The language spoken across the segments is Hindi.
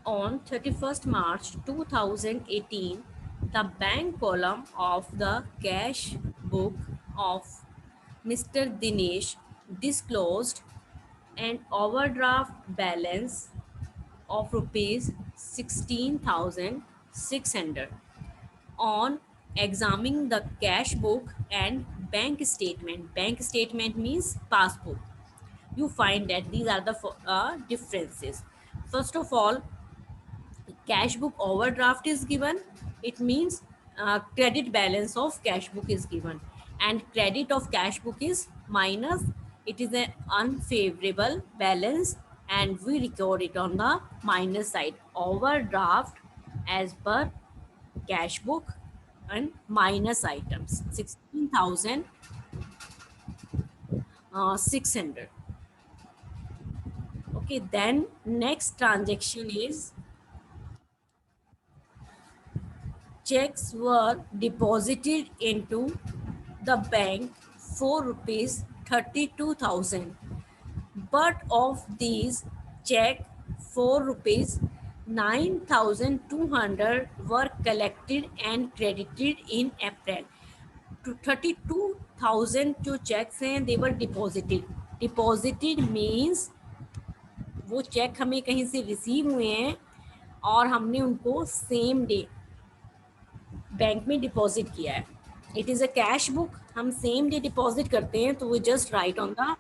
On 31st March 2018, the bank column of the cash book of Mr. Dinesh disclosed an overdraft balance of rupees 16,600. On examining the cash book and bank statement means passbook, you find that these are the differences. First of all, cash book overdraft is given. It means credit balance of cash book is given, and credit of cash book is minus. It is an unfavorable balance, and we record it on the minus side. Overdraft as per cash book and minus items 16,600. Okay, then next transaction is checks were deposited into the bank for rupees 32,000, but of these check for rupees 9,200 were collected and credited in April. To 32,000 जो checks हैं they were deposited means वो चेक हमें कहीं से रिसीव हुए हैं और हमने उनको सेम डे बैंक में डिपॉजिट किया है. It is a cash book, हम सेम डे डिपॉजिट करते हैं तो वो जस्ट राइट ऑन द,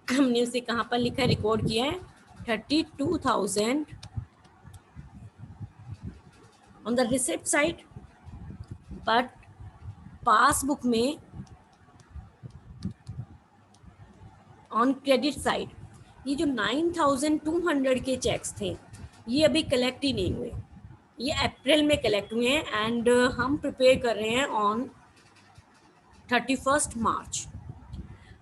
हमने उसे कहाँ पर लिखा है, रिकॉर्ड किया है 32,000 on the receipt side, but passbook में ऑन क्रेडिट साइड ये जो 9,200 के चेक्स थे ये अभी कलेक्ट ही नहीं हुए, ये अप्रैल में कलेक्ट हुए हैं एंड हम प्रिपेयर कर रहे हैं ऑन 31st मार्च.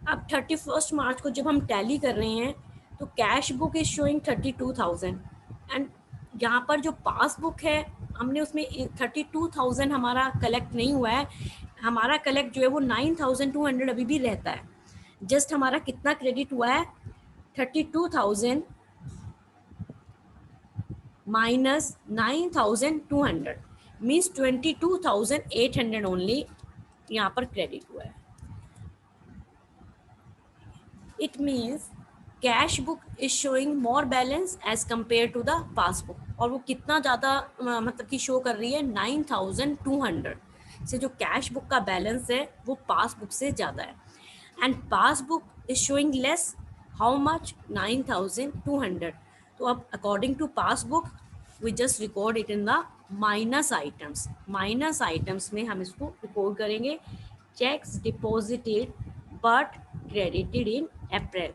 अब 31st मार्च को जब हम टैली कर रहे हैं तो cash book is showing 32,000 and यहाँ पर जो पासबुक है हमने उसमें 32,000 हमारा कलेक्ट नहीं हुआ है, हमारा कलेक्ट जो है वो 9,200 अभी भी रहता है. जस्ट हमारा कितना क्रेडिट हुआ है, 32,000 माइनस 9,200 मीन्स 22,800 ओनली यहाँ पर क्रेडिट हुआ है. It means cash book is showing more balance as compare to the passbook, और वो कितना ज़्यादा मतलब कि शो कर रही है, 9,200 से जो कैश बुक का बैलेंस है वो पासबुक से ज़्यादा है. And passbook is showing less, how much, 9,200. तो अब according to passbook we just record it in the minus items. Minus items में हम इसको रिकॉर्ड करेंगे cheques deposited but credited in April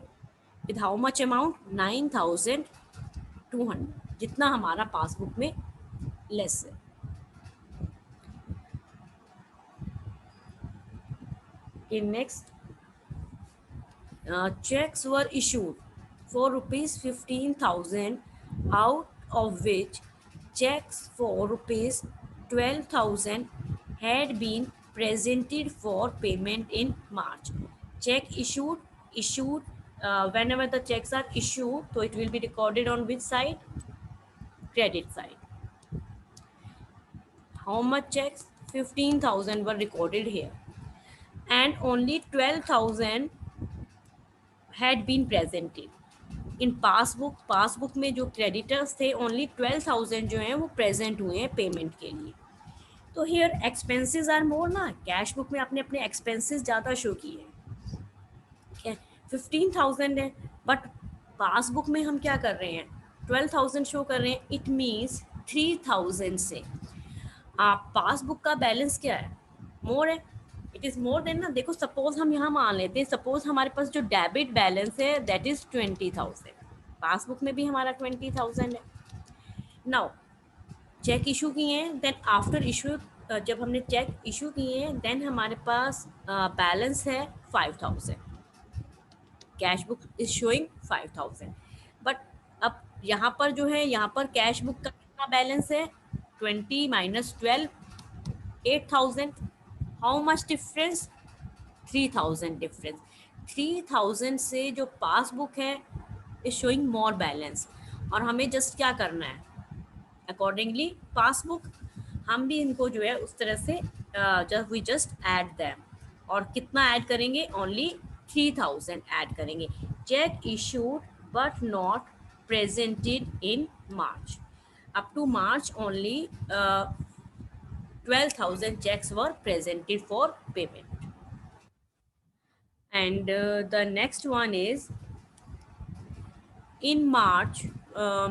with how much amount, 9,200, जितना हमारा पासबुक में लेस है. Okay, next, checks were issued for rupees 15,000, out of which checks for rupees 12,000 had been presented for payment in March. Check issued whenever the checks are issued, so it will be recorded on which side, credit side. How much checks, 15,000 were recorded here and only 12,000 had been presented in passbook. Passbook में जो क्रेडिटर्स थे ओनली 12,000 जो हैं वो प्रेजेंट हुए हैं पेमेंट के लिए. तो हियर एक्सपेंसेस आर मोर ना, कैश बुक में आपने अपने एक्सपेंसेस ज़्यादा शो किए हैं, 15,000 है, बट पासबुक में हम क्या कर रहे हैं, 12,000 शो कर रहे हैं. इट मीन्स 3,000 से आप पासबुक का बैलेंस क्या है, मोर है, इट इज़ मोर देन ना. देखो सपोज हम यहाँ मान लेते हैं, सपोज हमारे पास जो डेबिट बैलेंस है दैट इज़ 20,000, पासबुक में भी हमारा 20,000 है. नाउ चेक इशू किए हैं, देन आफ्टर इशू जब हमने चेक इशू किए हैं देन हमारे पास बैलेंस है 5,000, cash book is showing 5,000. But अब यहाँ पर जो है, यहाँ पर कैश बुक का कितना बैलेंस है, 20 minus 12, 8,000. How much difference, 3,000 difference. 3,000 से जो पासबुक है इज शोइंग मोर बैलेंस. और हमें जस्ट क्या करना है, अकॉर्डिंगली पासबुक हम भी इनको जो है उस तरह से just we just add them. और कितना ऐड करेंगे, ओनली 3000 ऐड करेंगे। Cheque issued but not presented in March, up to March only 12,000 checks were presented for payment. And the next one is, in March,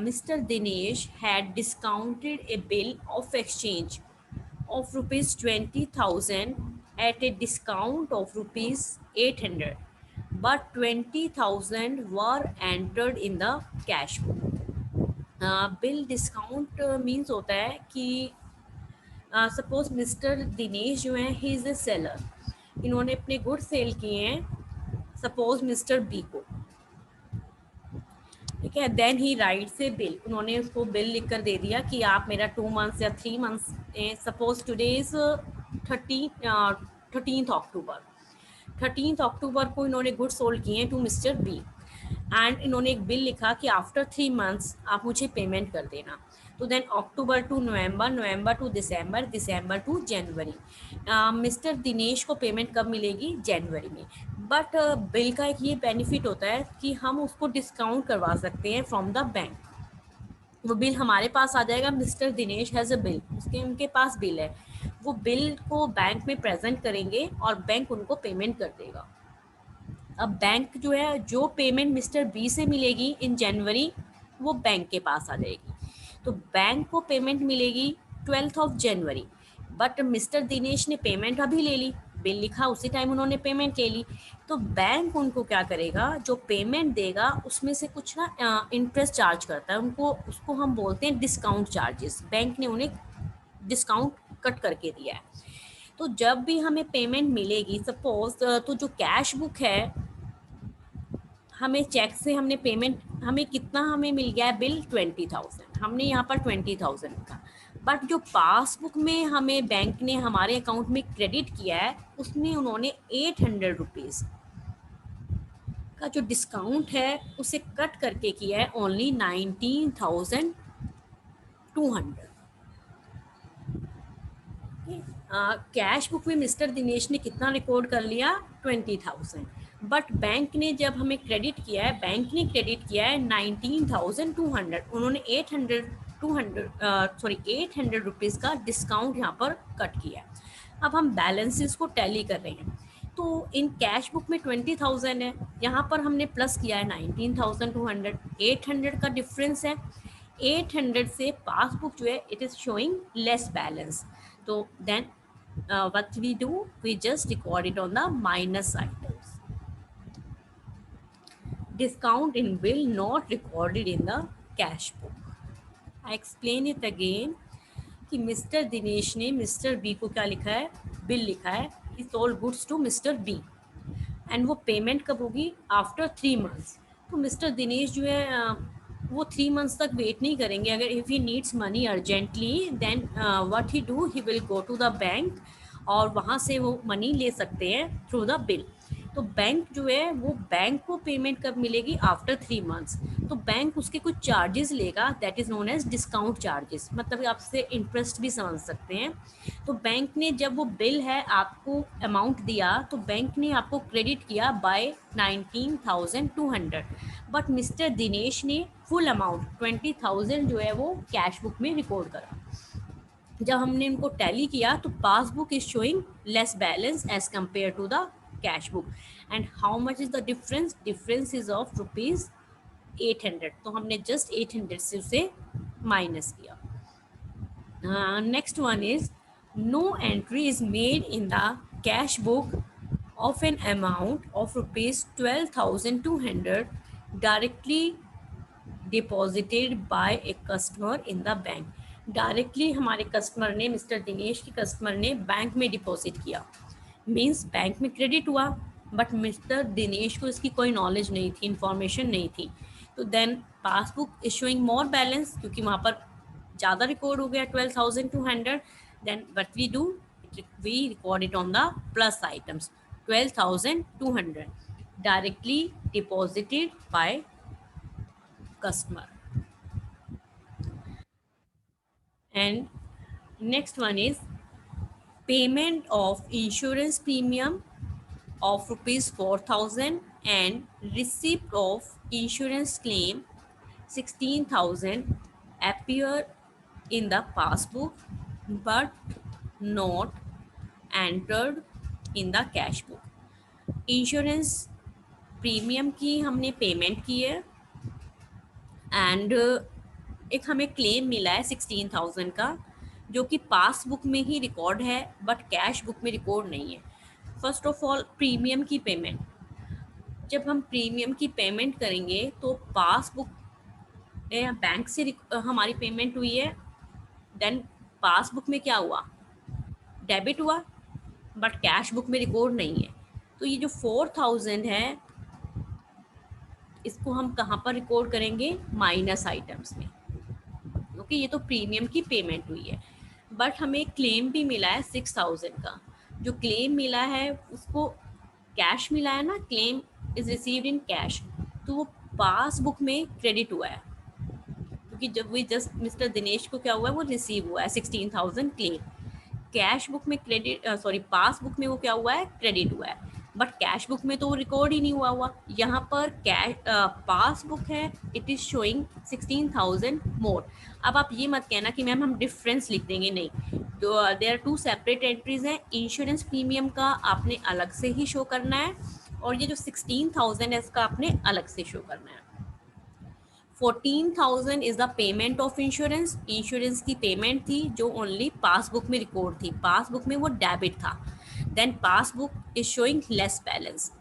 Mr. Dinesh had discounted a bill of exchange of rupees 20,000 at a discount of rupees 800, but 20,000 were entered in the cash book. Bill discount means होता है कि सपोज मिस्टर दिनेश जो हैं ही इज़ ए सेलर, इन्होंने अपने गुड सेल किए हैं सपोज मिस्टर बी को, ठीक है। Then he writes a bill, उन्होंने उसको बिल लिख कर दे दिया कि आप मेरा 2 मंथ्स या 3 मंथ्स, सपोज टुडे इज 13 अक्टूबर, 13 अक्टूबर को इन्होंने गुड सोल्ड किए हैं टू मिस्टर बी, एंड इन्होंने एक बिल लिखा कि आफ्टर 3 मंथ्स आप मुझे पेमेंट कर देना। तो then October to November, November to December, December to January, mister Dinesh को पेमेंट कब मिलेगी, जनवरी में। बट बिल का एक ये बेनिफिट होता है कि हम उसको डिस्काउंट करवा सकते हैं फ्रॉम द बैंक। वो बिल हमारे पास आ जाएगा, mister Dinesh has a bill, उसके उनके पास बिल है, वो बिल को बैंक में प्रेजेंट करेंगे और बैंक उनको पेमेंट कर देगा। अब बैंक जो है, जो पेमेंट मिस्टर बी से मिलेगी इन जनवरी, वो बैंक के पास आ जाएगी। तो बैंक को पेमेंट मिलेगी 12 जनवरी, बट मिस्टर दिनेश ने पेमेंट अभी ले ली, बिल लिखा उसी टाइम उन्होंने पेमेंट ले ली। तो बैंक उनको क्या करेगा, जो पेमेंट देगा उसमें से कुछ ना इंटरेस्ट चार्ज करता है उनको, उसको हम बोलते हैं डिस्काउंट चार्जेस। बैंक ने उन्हें डिस्काउंट कट करके दिया है। तो जब भी हमें पेमेंट मिलेगी, सपोज तो जो कैश बुक है, हमें चेक से हमने पेमेंट, हमें कितना हमें मिल गया है बिल, 20,000, हमने यहाँ पर 20,000 लिखा। बट जो पासबुक में हमें बैंक ने हमारे अकाउंट में क्रेडिट किया है, उसमें उन्होंने 800 रुपीज़ का जो डिस्काउंट है उसे कट करके किया है ओनली 19,200। कैश बुक में मिस्टर दिनेश ने कितना रिकॉर्ड कर लिया, 20,000, बट बैंक ने जब हमें क्रेडिट किया है, बैंक ने क्रेडिट किया है 19,200, उन्होंने 800 रुपीज़ का डिस्काउंट यहाँ पर कट किया है। अब हम बैलेंसेस को टैली कर रहे हैं, तो इन कैश बुक में 20,000 है, यहाँ पर हमने प्लस किया है 19,200, 800 का डिफरेंस है। 800 से पासबुक जो है it is showing less balance, तो then what we do, we just record it on the minus items. Discount in bill not recorded in the cash book. I explain it again कि मिस्टर दिनेश ने मिस्टर बी को क्या लिखा है, बिल लिखा है, he sold goods to mister B, and वो पेमेंट कब होगी, आफ्टर 3 मंथ्स। तो मिस्टर दिनेश जो है वो 3 मंथ्स तक वेट नहीं करेंगे। अगर if he needs money urgently, then what he do, he will go to the bank और वहाँ से वो मनी ले सकते हैं थ्रू द बिल। तो बैंक जो है वो बैंक को पेमेंट कब मिलेगी, आफ्टर 3 मंथ्स। तो बैंक उसके कुछ चार्जेस लेगा, that is known as discount charges, मतलब आपसे इंटरेस्ट भी समझ सकते हैं। तो बैंक ने जब वो बिल है आपको अमाउंट दिया, तो बैंक ने आपको क्रेडिट किया बाय 19,200, बट मिस्टर दिनेश ने फुल अमाउंट 20,000 जो है वो कैश बुक में रिकॉर्ड करा। जब हमने इनको टैली किया तो passbook is showing less balance as compare to the cash book, and how much is the difference, difference is of rupees 800, तो हमने जस्ट 800 से उसे माइनस किया। Next one is, no entry is made in the cash book of an amount of rupees 12,200 directly deposited by a customer in the bank. Directly हमारे कस्टमर ने, मिस्टर दिनेश के कस्टमर ने बैंक में डिपॉजिट किया, मीन्स बैंक में क्रेडिट हुआ, बट मिस्टर दिनेश को इसकी कोई नॉलेज नहीं थी, इंफॉर्मेशन नहीं थी। तो then passbook is showing more balance, क्योंकि वहाँ पर ज़्यादा रिकॉर्ड हो गया 12,200, then what we do, we record it on the plus items, 12,200 directly deposited by customer. And next one is payment of insurance premium of rupees 4,000 and receipt of insurance claim 16,000 appear in the passbook but not entered in the cash book. Insurance premium की हमने पेमेंट की है एंड एक हमें क्लेम मिला है 16,000 का, जो कि पासबुक में ही रिकॉर्ड है बट कैश बुक में रिकॉर्ड नहीं है. फर्स्ट ऑफ ऑल प्रीमियम की पेमेंट, जब हम प्रीमियम की पेमेंट करेंगे तो पासबुक या बैंक से हमारी पेमेंट हुई है, देन पासबुक में क्या हुआ, डेबिट हुआ बट कैश बुक में रिकॉर्ड नहीं है. तो ये जो 4,000 है इसको हम कहाँ पर रिकॉर्ड करेंगे, माइनस आइटम्स में. ओके, ये तो प्रीमियम की पेमेंट हुई है. बट हमें क्लेम भी मिला है 6,000 का. जो क्लेम मिला है उसको कैश मिला है ना, claim is received in cash, तो वो पासबुक में क्रेडिट हुआ है क्योंकि जब वो जस्ट मिस्टर दिनेश को क्या हुआ है, वो रिसीव हुआ है 16,000 क्लेम. कैश बुक में क्रेडिट पासबुक में वो क्या हुआ है, क्रेडिट हुआ है, बट कैश बुक में तो वो रिकॉर्ड ही नहीं हुआ. यहाँ पर कैश पासबुक है, इट इज शोइंग 16,000 मोर. अब आप ये मत कहना कि मैम हम डिफरेंस लिख देंगे, नहीं. तो there are two separate entries हैं. इंश्योरेंस प्रीमियम का आपने अलग से ही शो करना है और ये जो 16,000 है इसका आपने अलग से शो करना है. 14,000 is the payment of insurance. Insurance की पेमेंट थी जो ओनली पासबुक में रिकॉर्ड थी, पासबुक में वो डेबिट था. Then passbook is showing less balance,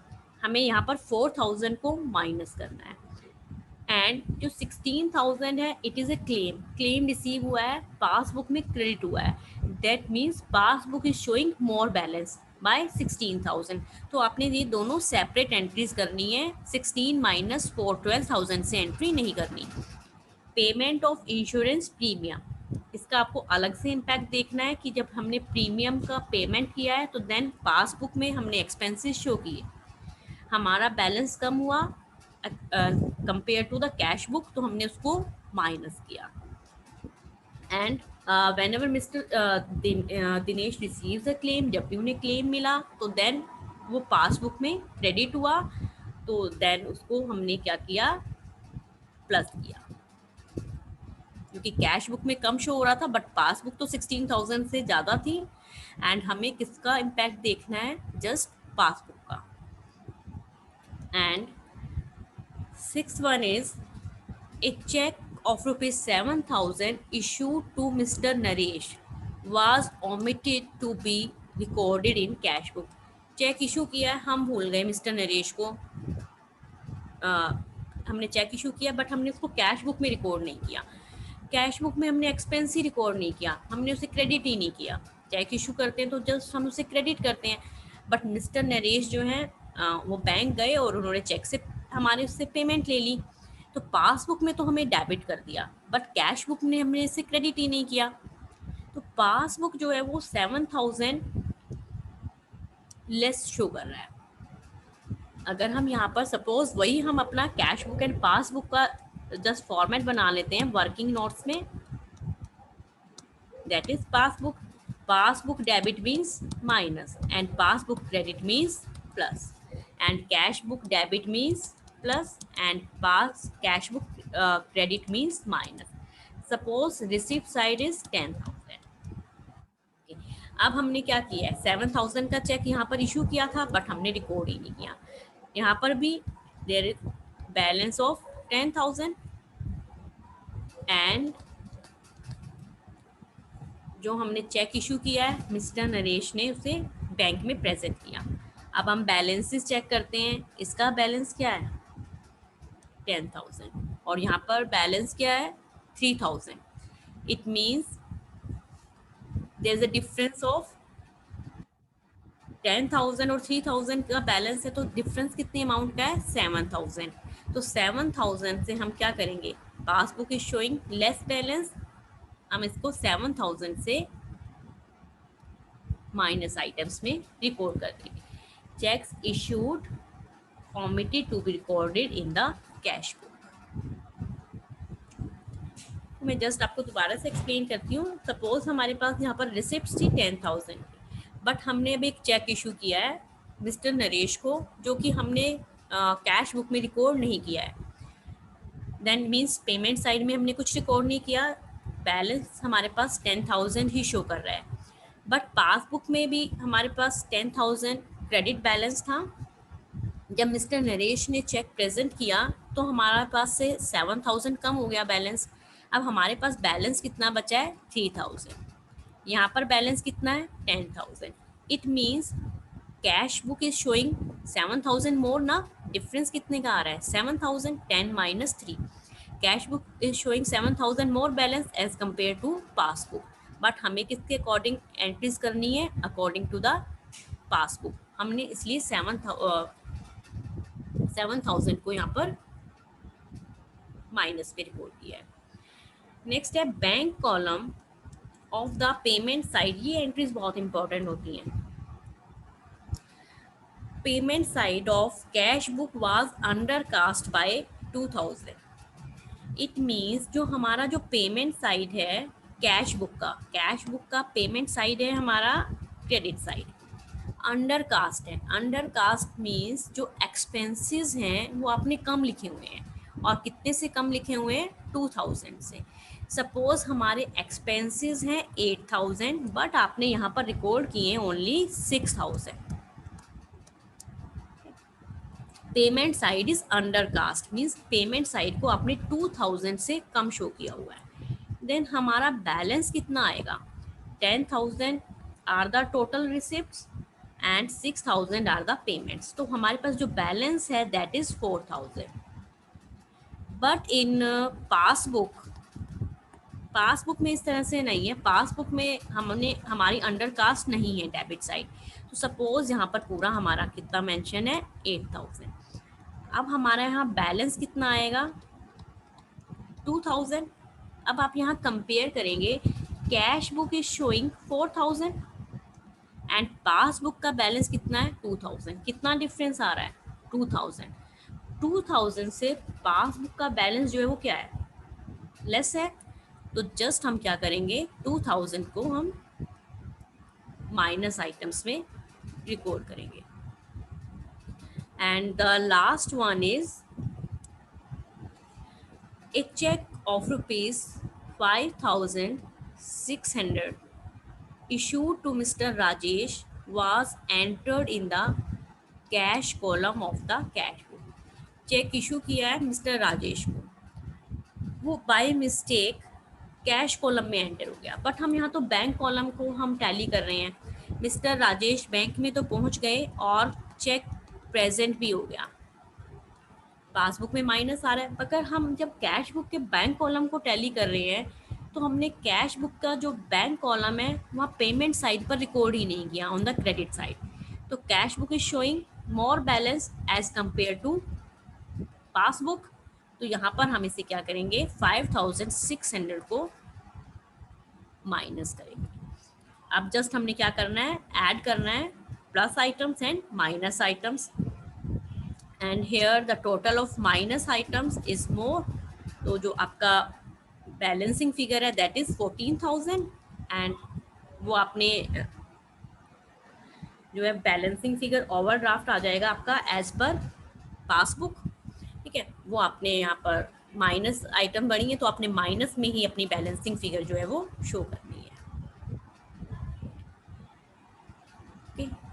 हमें यहाँ पर 4,000 को माइनस करना है. एंड जो 16,000 है it is a claim, claim receive हुआ है, पासबुक में क्रेडिट हुआ है. That means passbook is showing more balance bye 16,000. तो आपने ये दोनों सेपरेट एंट्रीज करनी है, 16 माइनस 4, 12,000 से एंट्री नहीं करनी. पेमेंट ऑफ इंश्योरेंस प्रीमियम, इसका आपको अलग से इम्पैक्ट देखना है कि जब हमने प्रीमियम का पेमेंट किया है तो देन पासबुक में हमने एक्सपेंसेस शो किए, हमारा बैलेंस कम हुआ compare to the cash book, तो हमने उसको माइनस किया. And whenever Mr. Dinesh receives a claim, जब भी उन्हें क्लेम मिला तो देन वो पासबुक में क्रेडिट हुआ, तो देन उसको हमने क्या किया, प्लस किया, क्योंकि कैश बुक में कम शो हो रहा था बट पासबुक तो 16,000 से ज़्यादा थी. एंड हमें किसका इम्पैक्ट देखना है, जस्ट पासबुक का. And 6th one is a check of rupees 7,000 issued to Mr. Naresh was omitted to be recorded in cash book. Cheque issue किया है, हम भूल गए मिस्टर नरेश को, हमने चेक इशू किया बट हमने उसको कैश बुक में रिकॉर्ड नहीं किया. कैश बुक में हमने एक्सपेंस ही रिकॉर्ड नहीं किया, हमने उसे क्रेडिट ही नहीं किया. चेक इशू करते हैं तो जस्ट हम उसे क्रेडिट करते हैं, बट मिस्टर नरेश जो हैं वो बैंक गए और उन्होंने चेक से हमारे उससे पेमेंट ले ली, तो पासबुक में तो हमें डेबिट कर दिया बट कैश बुक में हमने इसे क्रेडिट ही नहीं किया. तो पासबुक जो है वो 7,000 लेस शो कर रहा है. अगर हम यहाँ पर सपोज वही हम अपना कैश बुक एंड पासबुक का जस्ट फॉर्मेट बना लेते हैं वर्किंग नोट्स में, that is passbook debit means minus and passbook credit means plus, and cash book debit means plus and cash book credit means minus. Suppose receipt side is 10,000. अब हमने क्या किया है, 7,000 का चेक यहाँ पर इशू किया था बट हमने रिकॉर्ड ही नहीं किया. यहाँ पर भी there is balance of 10,000 and जो हमने चेक इशू किया है मिस्टर नरेश ने उसे बैंक में प्रेजेंट किया. अब हम बैलेंसेस चेक करते हैं, इसका बैलेंस क्या है 10,000 और यहाँ पर बैलेंस क्या है 3,000. It means there is a difference of 10,000 और 3,000 का बैलेंस है, तो डिफरेंस कितने अमाउंट का है 7,000. तो 7,000 से हम क्या करेंगे, passbook is showing less balance, हम इसको 7,000 से माइनस आइटम्स में रिकॉर्ड कर देंगे. Cheques issued omitted to be recorded in the cash book. मैं जस्ट आपको दोबारा से एक्सप्लेन करती हूँ। सपोज हमारे पास यहाँ पर रिसिप्ट थी 10,000, बट हमने अभी एक चेक इशू किया है मिस्टर नरेश को, जो कि हमने कैश बुक में रिकॉर्ड नहीं किया है। देन मीन्स पेमेंट साइड में हमने कुछ रिकॉर्ड नहीं किया, बैलेंस हमारे पास 10,000 ही शो कर रहा है। बट पासबुक में भी हमारे पास 10,000 क्रेडिट बैलेंस था। जब मिस्टर नरेश ने चेक प्रेजेंट किया तो हमारे पास से 7,000 कम हो गया बैलेंस। अब हमारे पास बैलेंस कितना बचा है? 3,000। यहाँ पर बैलेंस कितना है? 10,000। It means cash book is showing 7,000 more ना। डिफरेंस कितने का आ रहा है? 7,000, 10 minus 3। Cash book is showing 7,000 more balance as compare to passbook. But हमें किसके अकॉर्डिंग एंट्रीज करनी है? According to the passbook. हमने इसलिए 7,000 को यहाँ पर माइनस पे रिपोर्ट किया है। नेक्स्ट है bank column of the payment side. ये एंट्रीज बहुत इंपॉर्टेंट होती हैं। Payment side of cash book was undercast bye 2,000। It means जो हमारा जो पेमेंट साइड है कैश बुक का पेमेंट साइड है हमारा क्रेडिट साइड। अंडरकास्ट है। अंडरकास्ट मीन्स जो एक्सपेंसेस हैं वो आपने कम लिखे हुए हैं। और कितने से कम लिखे हुए हैं? 2,000 से। सपोज हमारे एक्सपेंसेस हैं 8,000, बट आपने यहाँ पर रिकॉर्ड किए only 6,000। Payment side is undercast means payment side को आपने 2,000 से कम शो किया हुआ है। देन हमारा बैलेंस कितना आएगा? 10,000 are the total receipts and 6,000 are the payments. तो हमारे पास जो बैलेंस है that is 4,000। But in passbook में इस तरह से नहीं है। पासबुक में हमारी अंडरकास्ट नहीं है डेबिट साइड। तो सपोज यहाँ पर पूरा हमारा कितना मेंशन है? 8,000। अब हमारा यहाँ बैलेंस कितना आएगा? 2,000। अब आप यहाँ कंपेयर करेंगे, cash book is showing 4,000 and passbook का बैलेंस कितना है? 2,000। कितना डिफरेंस आ रहा है? 2,000। 2,000 से पासबुक का बैलेंस जो है वो क्या है? लेस है। तो जस्ट हम क्या करेंगे? 2,000 को हम माइनस आइटम्स में रिकॉर्ड करेंगे। And the last one is a check of rupees 5,600 issued to Mr. Rajesh was entered in the cash column of the cash book. Cheque issue किया है मिस्टर राजेश को, वो बाय मिस्टेक कैश कॉलम में एंटर हो गया। बट हम यहाँ तो बैंक कॉलम को हम टैली कर रहे हैं। मिस्टर राजेश बैंक में तो पहुँच गए और चेक प्रेजेंट भी हो गया, पासबुक में माइनस आ रहा है। अगर हम जब कैश बुक के बैंक कॉलम को टैली कर रहे हैं तो हमने कैश बुक का जो बैंक कॉलम है वहाँ पेमेंट साइड पर रिकॉर्ड ही नहीं किया ऑन द क्रेडिट साइड। तो cash book is showing more balance as compare to passbook. तो यहाँ पर हम इसे क्या करेंगे? 5,600 को माइनस करेंगे। अब जस्ट हमने क्या करना है? ऐड करना है plus items and minus items. And here the total of minus items is more. तो जो आपका बैलेंसिंग फिगर है दैट इज 14,000 एंड वो आपने जो है बैलेंसिंग फिगर ओवरड्राफ्ट आ जाएगा आपका एज पर पासबुक। ठीक है, वो आपने यहाँ पर माइनस आइटम बनी है तो आपने माइनस में ही अपनी बैलेंसिंग फिगर जो है वो शो करनी है। ओके।